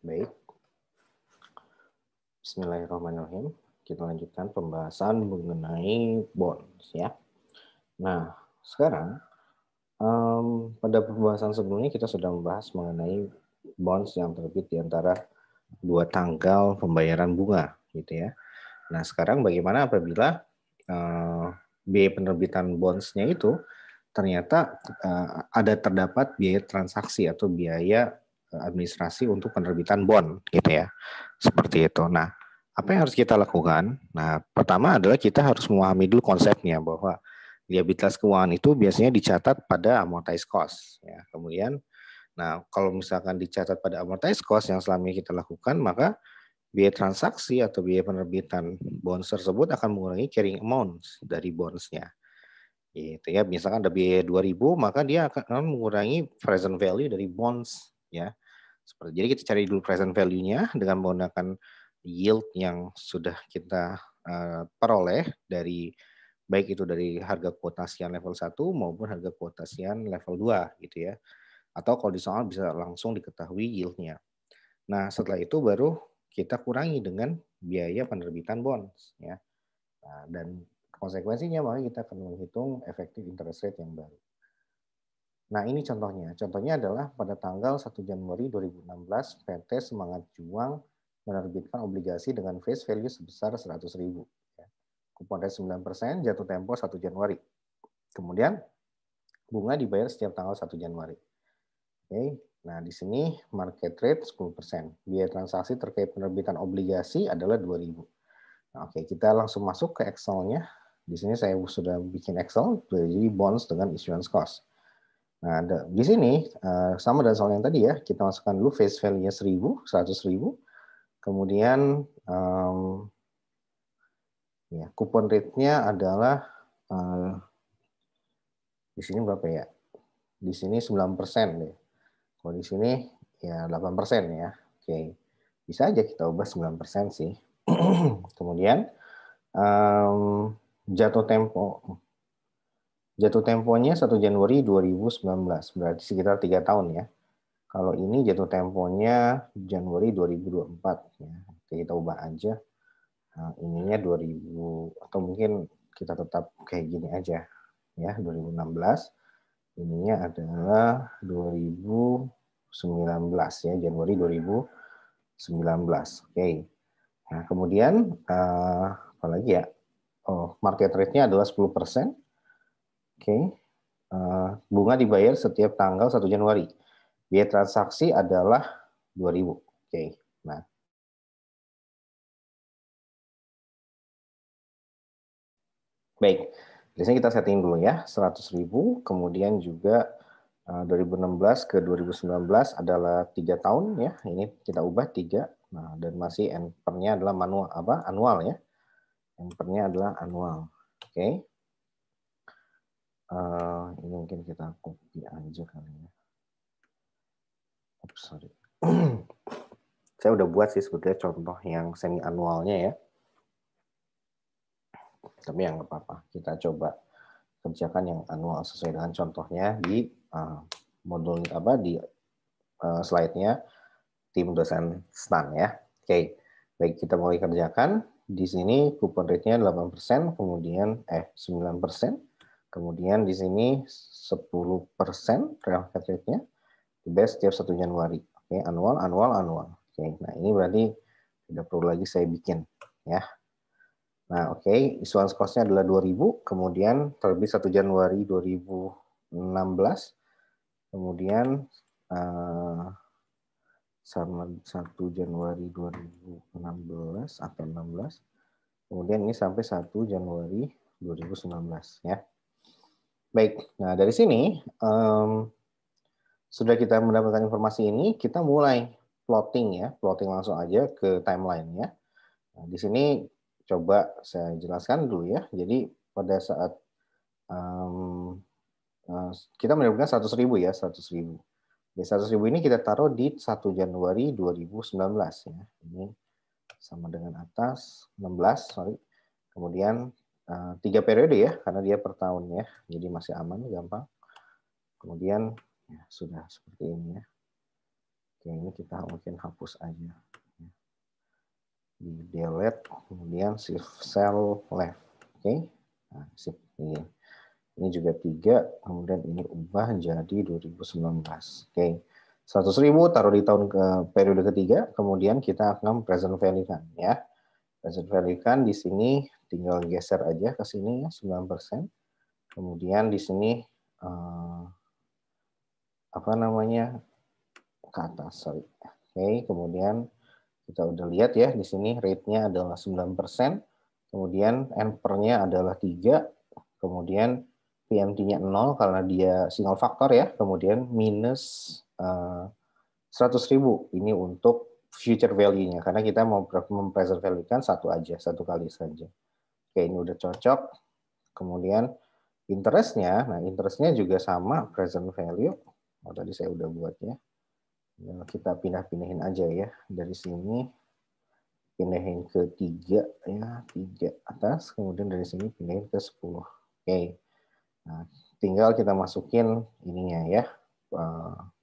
Baik. Bismillahirrahmanirrahim. Kita lanjutkan pembahasan mengenai bonds ya. Nah, sekarang pada pembahasan sebelumnya kita sudah membahas mengenai bonds yang terbit di antara dua tanggal pembayaran bunga, gitu ya. Nah, sekarang bagaimana apabila biaya penerbitan bondsnya itu ternyata ada terdapat biaya transaksi atau biaya administrasi untuk penerbitan bond, gitu ya. Seperti itu. Nah, apa yang harus kita lakukan? Nah, pertama adalah kita harus memahami dulu konsepnya bahwa liabilitas keuangan itu biasanya dicatat pada amortized cost. Ya. Kemudian, nah kalau misalkan dicatat pada amortized cost yang selama ini kita lakukan, maka biaya transaksi atau biaya penerbitan bonds tersebut akan mengurangi carrying amounts dari bondsnya. Gitu ya, misalkan ada biaya 2.000, maka dia akan mengurangi present value dari bonds ya. Jadi kita cari dulu present value-nya dengan menggunakan yield yang sudah kita peroleh dari baik itu dari harga kuotasian level 1 maupun harga kuotasian level 2 gitu ya. Atau kalau di soal bisa langsung diketahui yield-nya. Nah, setelah itu baru kita kurangi dengan biaya penerbitan bonds ya. Nah, dan konsekuensinya maka kita akan menghitung efektif interest rate yang baru. Nah, ini contohnya. Contohnya adalah pada tanggal 1 Januari 2016, PT Semangat Juang menerbitkan obligasi dengan face value sebesar 100.000. Kupon rate 9%, jatuh tempo 1 Januari. Kemudian, bunga dibayar setiap tanggal 1 Januari. Oke. Nah, di sini market rate 10%. Biaya transaksi terkait penerbitan obligasi adalah 2.000. Nah, oke, kita langsung masuk ke Excel-nya. Di sini saya sudah bikin Excel, jadi bonds dengan issuance cost. Nah, di sini sama dengan soal yang tadi ya, kita masukkan dulu face value-nya 100.000, kemudian ya, kupon rate-nya adalah di sini berapa ya? Di sini 9% deh. Kalau di sini ya 8% ya. Oke, bisa aja kita ubah 9% sih. Kemudian jatuh temponya 1 Januari 2019, berarti sekitar 3 tahun ya. Kalau ini jatuh temponya Januari 2024 ya. Oke, kita ubah aja. Nah, ininya 2000 atau mungkin kita tetap kayak gini aja ya, 2016. Ininya adalah 2019 ya, Januari 2019. Oke. Nah, kemudian apa lagi ya? Oh, market rate-nya adalah 10%. Oke. Bunga dibayar setiap tanggal 1 Januari. Biaya transaksi adalah 2.000. Oke. Nah, baik. Di sini kita setting dulu ya, 100.000, kemudian juga 2016 ke 2019 adalah 3 tahun ya. Ini kita ubah 3. Nah, dan masih NPR-nya adalah annual ya. NPR-nya adalah annual. Oke. Ini mungkin kita copy aja kali ya. Oops, sorry. Saya udah buat sih sebetulnya contoh yang semi annualnya ya. Tapi yang nggak apa-apa. Kita coba kerjakan yang annual sesuai dengan contohnya di modul di slide-nya tim dosen STAN ya. Oke. Baik, kita mulai kerjakan. Di sini kupon rate-nya 8%, kemudian 9%. Kemudian di sini 10% real rate-nya dibayar setiap 1 Januari. Oke, annual. Oke, nah ini berarti tidak perlu lagi saya bikin ya. Nah, oke, issuance cost-nya adalah 2.000, kemudian terbit 1 Januari 2016. Kemudian sama 1 Januari 2016 atau 16. Kemudian ini sampai 1 Januari 2019 ya. Baik, nah dari sini sudah kita mendapatkan informasi ini, kita mulai plotting ya, plotting langsung aja ke timeline ya. Nah, di sini coba saya jelaskan dulu ya. Jadi pada saat kita mendapatkan 100.000 ya, 100.000. Di 100.000 ini kita taruh di 1 Januari 2019 ya. Ini sama dengan atas 16, sorry. Kemudian 3 periode ya, karena dia per tahun ya. Jadi masih aman, gampang. Kemudian ya, sudah seperti ini ya. Oke, ini kita mungkin hapus aja. Di delete, kemudian shift cell left. Oke, nah, sip. Ini juga 3, kemudian ini ubah jadi 2019. Oke, 100.000 taruh di tahun ke periode ketiga, kemudian kita akan present value-kan ya. Present value-kan di sini tinggal geser aja ke sini ya, 9%. Kemudian di sini apa namanya? Ke atas, sorry. Oke, kemudian kita udah lihat ya di sini rate-nya adalah 9%, kemudian N/nya adalah 3, kemudian PMT-nya 0 karena dia single faktor ya, kemudian minus 100.000 ini untuk future value-nya karena kita mau mempresent value-kan satu aja, satu kali saja. Oke, ini udah cocok. Kemudian interest-nya, nah interest-nya juga sama present value. Oh, tadi saya udah buat ya. Kita pindah-pindahin aja ya dari sini, pindahin ke 3 ya, 3 atas, kemudian dari sini pindahin ke 10. Oke. Nah, tinggal kita masukin ininya ya,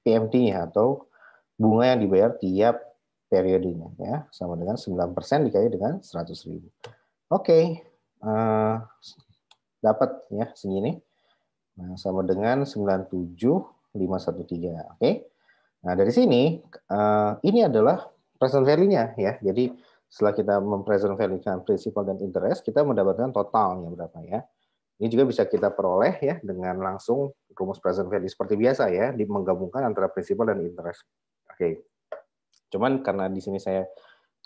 PMT-nya atau bunga yang dibayar tiap periodenya ya, sama dengan 9% dikali dengan 100.000. Oke. Dapat ya segini. Nah, sama dengan 97.513. Oke. Nah, dari sini ini adalah present value-nya ya. Jadi setelah kita mempresent value-kan principal dan interest, kita mendapatkan totalnya berapa ya. Ini juga bisa kita peroleh ya dengan langsung rumus present value seperti biasa ya, menggabungkan antara principal dan interest. Oke. Cuman karena di sini saya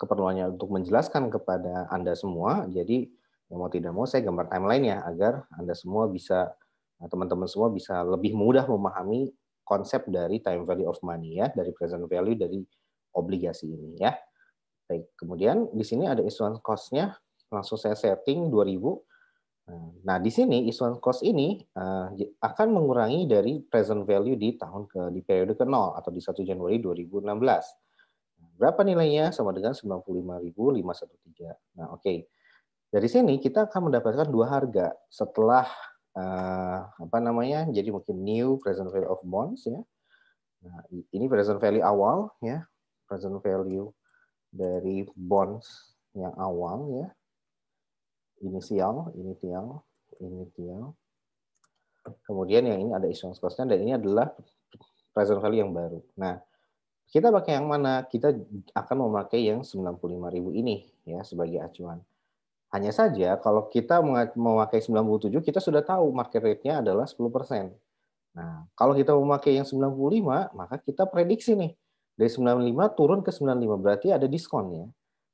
keperluannya untuk menjelaskan kepada Anda semua, jadi mau tidak mau saya gambar timeline-nya agar Anda semua bisa, teman-teman semua bisa lebih mudah memahami konsep dari time value of money ya, dari present value dari obligasi ini ya. Baik, kemudian di sini ada issuance cost-nya, langsung saya setting 2000. Nah, di sini issuance cost ini akan mengurangi dari present value di periode ke-0 atau di 1 Januari 2016. Berapa nilainya? Sama dengan 95.513. Nah, oke. Dari sini kita akan mendapatkan dua harga setelah apa namanya? Jadi mungkin new present value of bonds ya. Nah, ini present value awal ya. Present value dari bonds yang awal ya. Inisial. Kemudian yang ini ada issuance cost-nya dan ini adalah present value yang baru. Nah, kita pakai yang mana? Kita akan memakai yang 95.000 ini ya sebagai acuan. Hanya saja kalau kita memakai 97, kita sudah tahu market rate-nya adalah 10%. Nah, kalau kita memakai yang 95, maka kita prediksi nih. Dari 95 turun ke 95, berarti ada diskon ya.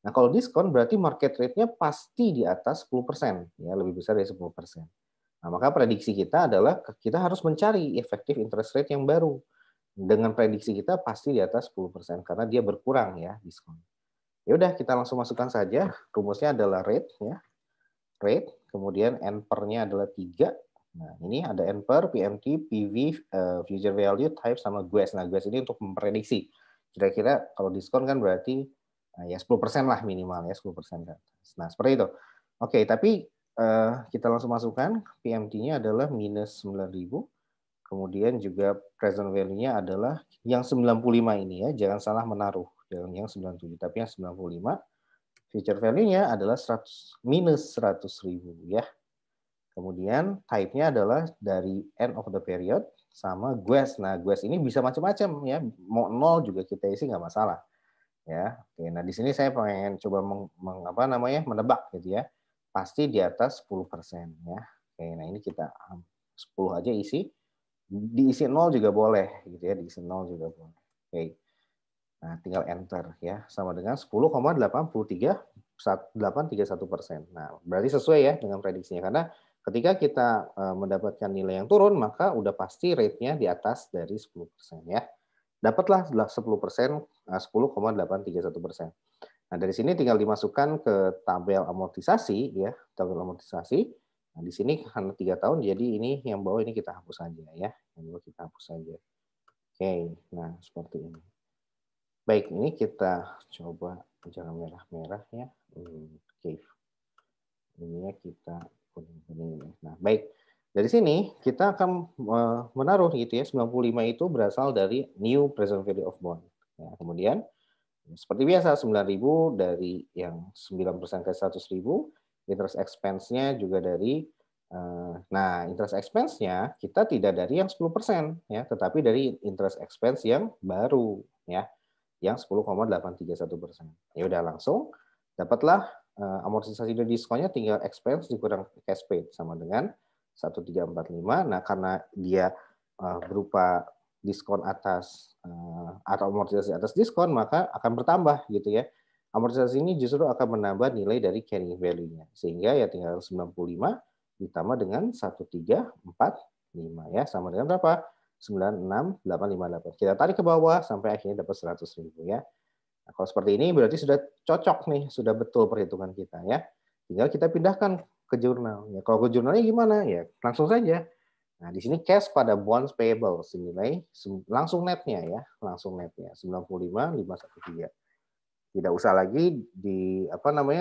Nah, kalau diskon berarti market rate-nya pasti di atas 10%, ya, lebih besar dari 10%. Nah, maka prediksi kita adalah kita harus mencari effective interest rate yang baru. Dengan prediksi kita pasti di atas 10% karena dia berkurang ya diskon. Ya udah kita langsung masukkan saja. Rumusnya adalah rate ya. Rate, kemudian N/nya adalah 3. Nah, ini ada N/, PMT, PV, future value, type sama GUES. Nah, GUES ini untuk memprediksi. Kira-kira kalau diskon kan berarti ya 10% lah minimal ya, 10% kan. Nah, seperti itu. Oke, tapi kita langsung masukkan PMT-nya adalah minus 9.000. Kemudian juga present value-nya adalah yang 95 ini ya, jangan salah menaruh. Jangan yang 97, tapi yang 95. Future value-nya adalah minus 100.000 ya. Kemudian type-nya adalah dari end of the period sama GUES. Nah, GUES ini bisa macam-macam ya. Mau 0 juga kita isi nggak masalah. Ya. Oke, nah di sini saya pengen coba menebak gitu ya. Pasti di atas 10% ya. Oke, nah ini kita 10 aja isi. Diisi 0 juga boleh gitu ya, diisi 0 juga boleh. Oke. Nah, tinggal enter ya, sama dengan 10,831%. Nah, berarti sesuai ya dengan prediksinya karena ketika kita mendapatkan nilai yang turun, maka udah pasti rate-nya di atas dari 10% ya. Dapatlah 10%, 10,831%. Nah, dari sini tinggal dimasukkan ke tabel amortisasi ya, tabel amortisasi. Nah, di sini karena 3 tahun, jadi ini yang bawah ini kita hapus saja ya. Yang bawah kita hapus saja. Oke, nah seperti ini. Baik, ini kita coba jangan merah-merah ya. Oke. Ini kita kuning-kuning. Nah, baik. Dari sini kita akan menaruh gitu ya, 95 itu berasal dari new present value of bond. Ya, kemudian seperti biasa 9.000 dari yang 9% ke 100.000, interest expense-nya juga dari nah, interest expense-nya kita tidak dari yang 10% ya, tetapi dari interest expense yang baru ya, yang 10,831%. Ya udah langsung dapatlah amortisasi dan diskonnya tinggal expense dikurang cash paid sama dengan 1345. Nah, karena dia berupa diskon atas atau amortisasi atas diskon, maka akan bertambah gitu ya. Amortisasi ini justru akan menambah nilai dari carrying value-nya. Sehingga ya tinggal 95 ditambah dengan 1345 ya, sama dengan berapa? 96858. Kita tarik ke bawah sampai akhirnya dapat 100.000 ya. Nah, kalau seperti ini berarti sudah cocok nih, sudah betul perhitungan kita ya. Tinggal kita pindahkan ke jurnal. Ya, kalau ke jurnalnya gimana? Ya, langsung saja. Nah, di sini cash pada bonds payable senilai langsung netnya ya, langsung netnya 95.513. Tidak usah lagi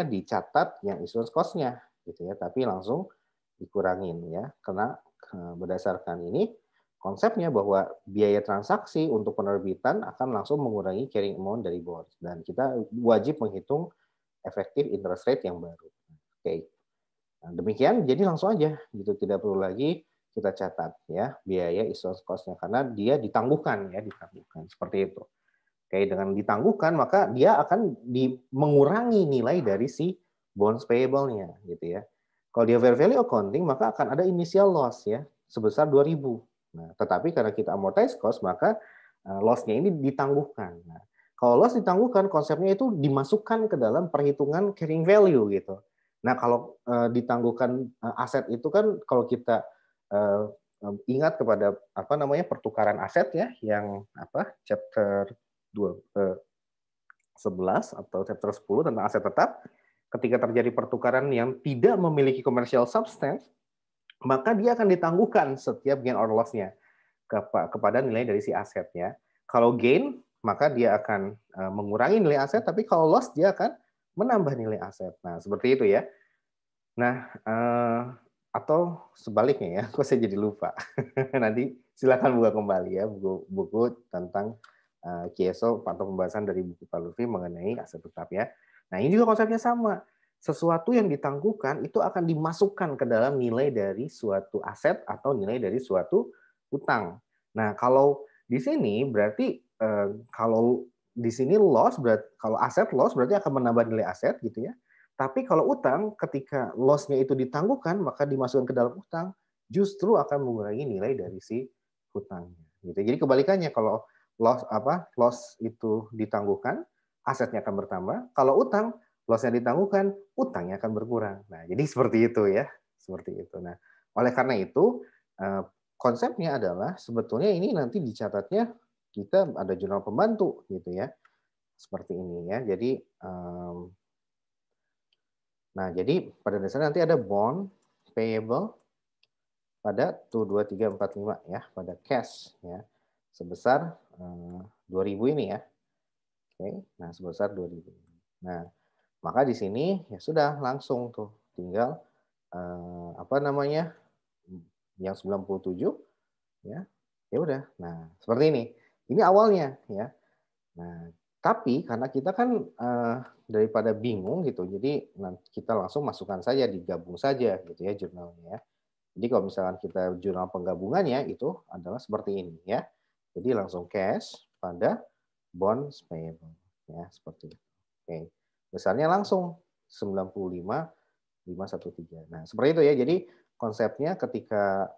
dicatat yang issuance cost-nya gitu ya, tapi langsung dikurangin ya, karena berdasarkan ini konsepnya bahwa biaya transaksi untuk penerbitan akan langsung mengurangi carrying amount dari bonds dan kita wajib menghitung efektif interest rate yang baru. Oke. Nah, demikian jadi langsung aja gitu, tidak perlu lagi kita catat ya biaya issuance cost-nya karena dia ditangguhkan ya, ditangguhkan seperti itu. Oke, dengan ditangguhkan maka dia akan mengurangi nilai dari si bonds payable-nya gitu ya. Kalau dia fair value accounting maka akan ada initial loss ya sebesar 2.000. Nah, tetapi karena kita amortize cost maka loss-nya ini ditangguhkan. Nah, kalau loss ditangguhkan konsepnya itu dimasukkan ke dalam perhitungan carrying value gitu. Nah, kalau ditangguhkan aset itu kan kalau kita ingat kepada pertukaran aset ya yang chapter 11 atau chapter 10 tentang aset tetap, ketika terjadi pertukaran yang tidak memiliki commercial substance, maka dia akan ditangguhkan setiap gain or loss-nya kepada nilai dari si asetnya. Kalau gain, maka dia akan mengurangi nilai aset, tapi kalau loss dia akan menambah nilai aset. Nah, seperti itu ya. Nah, atau sebaliknya ya, kok saya jadi lupa. Nanti silakan buka kembali ya buku tentang KSO atau pembahasan dari buku Pak Lutfi mengenai aset tetap ya. Nah, ini juga konsepnya sama. Sesuatu yang ditangguhkan itu akan dimasukkan ke dalam nilai dari suatu aset atau nilai dari suatu utang. Nah, kalau di sini berarti kalau di sini loss berarti kalau aset loss berarti akan menambah nilai aset gitu ya. Tapi kalau utang ketika loss-nya itu ditangguhkan maka dimasukkan ke dalam utang justru akan mengurangi nilai dari si hutangnya. Gitu. Jadi kebalikannya kalau loss itu ditangguhkan, asetnya akan bertambah. Kalau utang, loss-nya ditangguhkan, utangnya akan berkurang. Nah, jadi seperti itu ya, seperti itu. Nah, oleh karena itu konsepnya adalah sebetulnya ini nanti dicatatnya kita ada jurnal pembantu gitu ya, seperti ini ya. Jadi jadi pada dasarnya nanti ada bond payable pada 2345 ya, pada cash ya, sebesar 2.000 ini ya. Oke, nah sebesar 2.000. Nah, maka di sini ya sudah langsung tuh tinggal yang 97 ya. Ya udah. Nah, seperti ini. Ini awalnya ya. Nah, tapi karena kita kan daripada bingung gitu, jadi kita langsung masukkan saja, digabung saja gitu ya jurnalnya ya. Jadi kalau misalkan kita jurnal penggabungannya itu adalah seperti ini ya. Jadi langsung cash pada bonds payable ya, seperti itu. Oke. Besarnya langsung 95.513. Nah, seperti itu ya. Jadi konsepnya ketika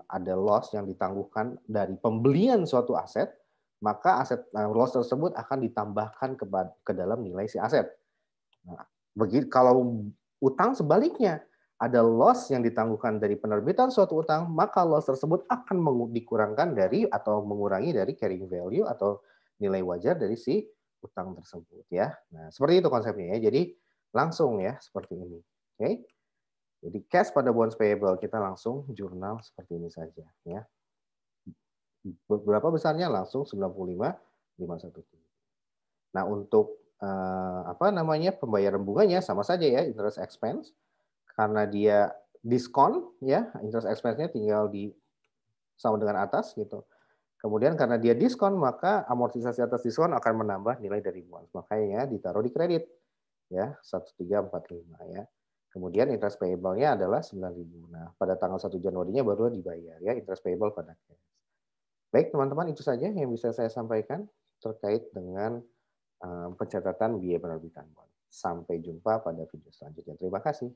ada loss yang ditangguhkan dari pembelian suatu aset, maka aset loss tersebut akan ditambahkan ke dalam nilai si aset. Nah, kalau utang sebaliknya, ada loss yang ditangguhkan dari penerbitan suatu utang, maka loss tersebut akan dikurangkan dari atau mengurangi dari carrying value atau nilai wajar dari si utang tersebut ya. Nah, seperti itu konsepnya ya. Jadi langsung ya seperti ini. Oke. Jadi cash pada bonds payable kita langsung jurnal seperti ini saja ya. Berapa besarnya? Langsung 95.513. Nah, untuk pembayaran bunganya sama saja ya, interest expense karena dia diskon ya, interest expense-nya tinggal sama dengan atas gitu. Kemudian karena dia diskon, maka amortisasi atas diskon akan menambah nilai dari bonds. Makanya ditaruh di kredit ya, 1345 ya. Kemudian interest payable-nya adalah 9.000. Nah, pada tanggal 1 Januarinya baru dibayar ya, interest payable pada cash. Baik, teman-teman, itu saja yang bisa saya sampaikan terkait dengan pencatatan biaya penerbitan bond. Sampai jumpa pada video selanjutnya. Terima kasih.